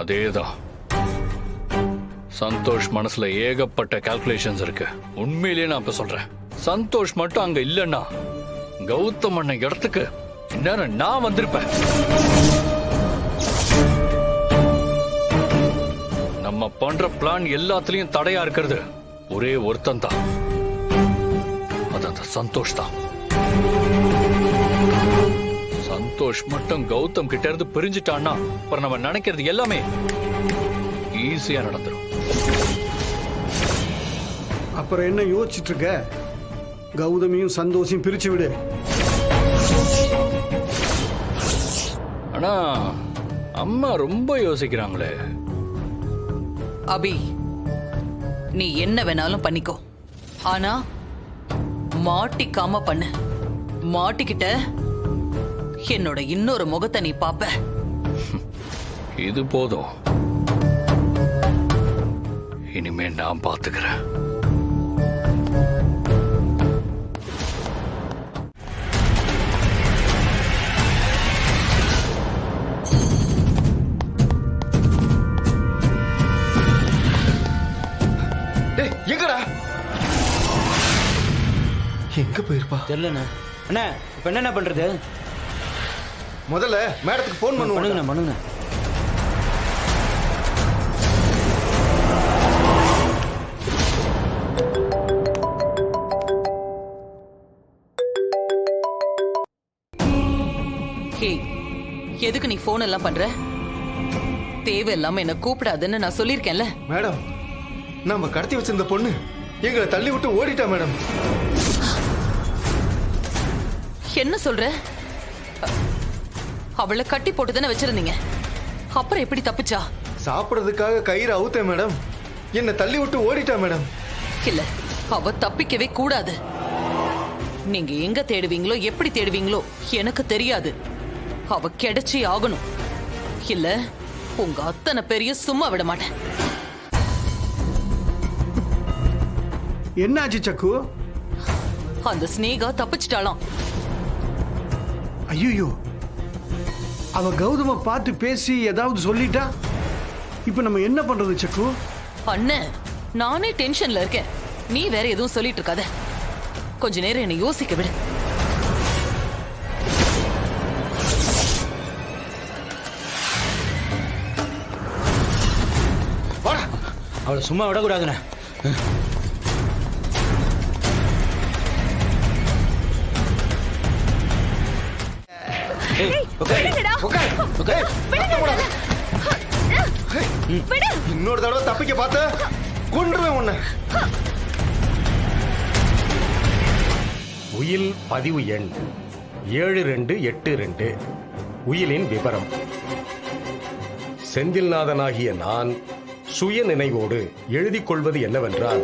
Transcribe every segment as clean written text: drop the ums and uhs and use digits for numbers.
அதேதான். சந்தோஷ் மனசுல ஏகப்பட்ட கால்குலேஷன்ஸ் இருக்கு. உண்மையிலேயே நான் இப்ப சொல்றேன், சந்தோஷ் மட்டும் அங்க இல்லைன்னா கௌதம் அண்ணன் இடத்துக்கு இந்நேரம் நான் வந்திருப்பேன். நம்ம பண்ற பிளான் எல்லாத்துலயும் தடையா இருக்கிறது ஒரே ஒருத்தன் தான், அது அந்த சந்தோஷ் தான். சந்தோஷ் மட்டும் கௌதம் கிட்ட இருந்து பிரிஞ்சுட்டான்னா அப்புறம் நம்ம நினைக்கிறது எல்லாமே ஈஸியா நடந்துரும். அப்புறம் என்ன யோசிச்சுட்டு இருக்க? கௌதமியும் சந்தோஷையும் பிரிச்சு விடு. ஆனா அம்மா ரொம்ப யோசிக்கிறாங்களே. அபி, நீ என்ன வேணாலும் பண்ணிக்கோ, ஆனா மாட்டிக்காம பண்ணு. மாட்டிக்கிட்ட என்னோட இன்னொரு முகத்தை நீ பாப்ப. இது போதும், இனிமே நான் பாத்துக்கிறேன். எங்கடா எங்க போயிருப்பா தெரியலண்ணா. அண்ணா இப்போ என்ன பண்றது? முதல்ல மேடத்துக்கு ஃபோன் பண்ணுங்கண்ணா பண்ணுங்கண்ணா. ஹே, எதுக்கு நீ போன் எல்லாம் பண்ற? தேவையில்லாம என்ன கூப்பிடாதுன்னு நான் சொல்லியிருக்கேன்ல. மேடம், நம்ம கடத்தி வச்சிருந்த பொண்ணு எங்களை தள்ளி விட்டு ஓடிட்டா மேடம். என்ன சொல்ற? அவளை கட்டி போட்டு தானே வச்சிருந்தீங்க, அப்புறம் எப்படி தப்பிச்சா? சாப்பிடறதுக்காக கயிறு அவுத்தேன் மேடம், என்னை தள்ளி விட்டு ஓடிட்டா மேடம். இல்ல, அவ தப்பிக்கவே கூடாது. நீங்க எங்க தேடுவீங்களோ எப்படி தேடுவீங்களோ எனக்கு தெரியாது. அவ கிடைச்சி ஆகணும், இல்ல உங்க அத்தனை பெரிய சும்மா விட மாட்டேன். என்னாச்சு சக்கு? அந்த ஸ்னேகா தப்பிச்சிட்டாளாம். ஐயோ, அவ கௌதம பார்த்து பேசி ஏதாவது சொல்லிட்டா இப்ப நம்ம என்ன பண்றது சக்கு? அண்ணன், நானே டென்ஷன்ல இருக்கேன், நீ வேற எதுவும் சொல்லிட்டு இருக்காத. கொஞ்ச நேரம் என்னை யோசிக்க விடு. அவளை சும்மா விடக்கூடாதுண்ணே. இன்னொரு தடவை தப்பிக்க பார்த்த கொன்றுவேன் உன்னை. உயில் பதிவு எண் 7282. உயிலின் விபரம்: செந்தில்நாதனாகிய நான் சுய நினைவோடு எழுதிக் கொள்வது என்னவென்றால்,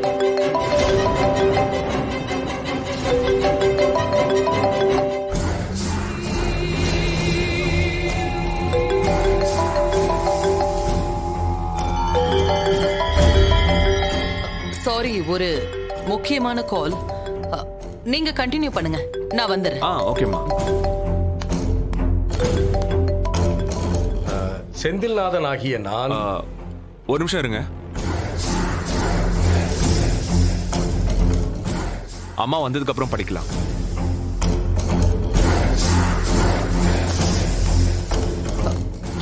சாரி, ஒரு முக்கியமான கால். நீங்க கண்டினியூ பண்ணுங்க, நான் வந்துடுறேன். ஓகேம்மா. செந்தில்நாதனாகிய நான் ஒரு நிமிஷம் இருங்க. அம்மா வந்ததுக்கு அப்புறம் படிக்கலாம்.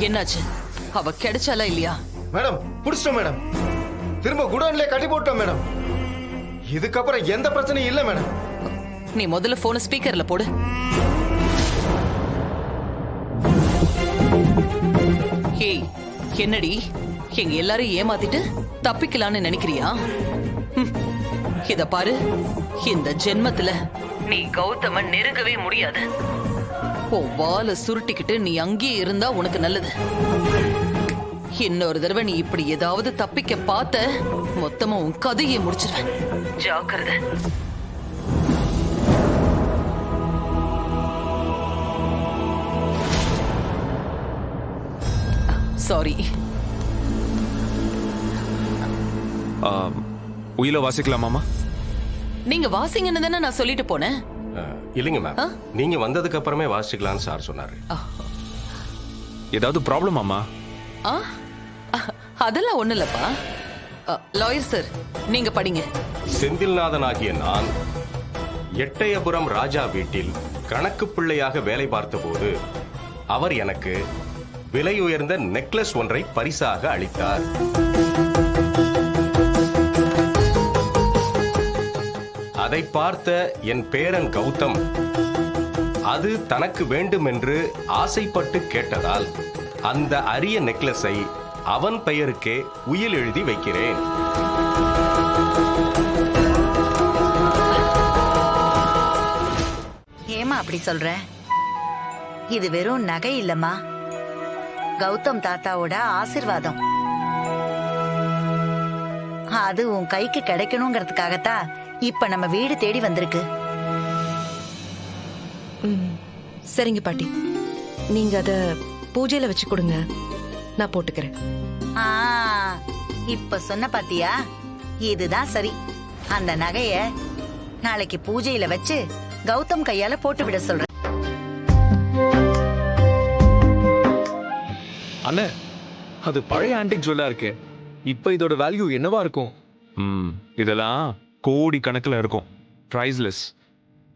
என்னாச்சு? அவ கிடைச்சாலா இல்லையா? மேடம், புடிச்சிட்டோம் மேடம். திரும்ப குடோன்லயே கட்டி போட்டோம் மேடம். இதுக்கப்புறம் எந்த பிரச்சனையும் இல்லை மேடம். நீ முதல்ல போன ஸ்பீக்கர்ல போடு. ஹேய், என்னடி எங்க எல்லாரும் ஏமாத்திட்டு தப்பிக்கலான்னு நினைக்கிறியா? இத பாரு, இந்த ஜென்மத்துல நீ கௌதமன் நெருங்கவே முடியாது. உன் வாலை சுருட்டிக்கிட்டு நீ அங்கேயே இருந்தா உனக்கு நல்லது. இன்னொரு தடவை நீ இப்படி ஏதாவது தப்பிக்க பார்த்த மொத்தமா உன் கதையை முடிச்சிருவேன். ஜாக்கிரதை. சாரி. உயில வாசிக்கலாமாமா? நீங்க வாசிங்கன்னு தானே நான் சொல்லிட்டு போனேன். இல்லைங்க மேம், நீங்க வந்ததுக்கு அப்புறமே வாசிக்கலாம்னு சார் சொன்னாரு. ஏதாவது ப்ராப்ளம் அம்மா? அதெல்லாம் ஒண்ணு இல்லப்பா. லாயர் சார், நீங்க படிங்க. செந்தில்நாதனாகிய நான் எட்டயபுரம் ராஜா வீட்டில் கணக்கு பிள்ளையாக வேலை பார்த்தபோது அவர் எனக்கு விலையுயர்ந்த நெக்லஸ் ஒன்றை பரிசாக அளித்தார். அதை பார்த்த என் பேரன் கௌதம் அது தனக்கு வேண்டுமென்று ஆசைப்பட்டு கேட்டதால் அந்த அரிய நெக்லஸை அவன் பெயருக்கே உயில் எழுதி வைக்கிறேன். ஏமா அப்படி சொல்ற? இது வெறும் நகை இல்லம்மா, கௌதம் தாத்தாவோட ஆசீர்வாதம். அது உன் கைக்கு கிடைக்கணுங்கிறதுக்காகத்தான் இப்ப நம்ம வீடு தேடி வந்திருக்கு. சரிங்க பாட்டி, நீங்க அத பூஜையில வச்சு கொடுங்க, நான் போட்டுக்கிறேன். ஆ, இப்ப சொன்ன பாத்தியா, இதுதான் சரி. அந்த நகைய நாளைக்கு பூஜையில வச்சு கௌதம் கையால போட்டு விட சொல்றேன். அண்ணே, அது பழைய ஆன்டிக் ஜுவல்லா இருக்கு. இப்ப இதோட வேல்யூ என்னவா இருக்கும்? இதெல்லாம் கோடி கணக்குல இருக்கும். பிரைஸ்லெஸ்.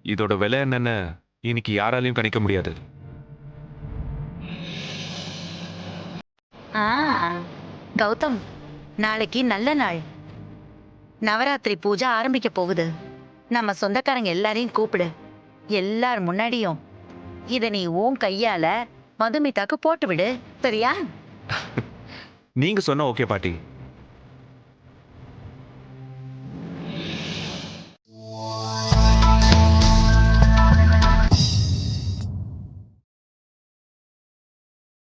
இதோட விலை என்னன்னு இன்னைக்கு யாராலையும் கணிக்க முடியாது. கௌதம், நாளைக்கு நல்ல நாள். நவராத்திரி பூஜை ஆரம்பிக்க போகுது. நம்ம சொந்தக்காரங்க எல்லாரையும் கூப்பிடு. எல்லார் முன்னாடியும் இத நீ உன் கையால மதுமிதாக்கு போட்டு விடு, சரியா? நீங்க சொன்ன ஓகே பாட்டி.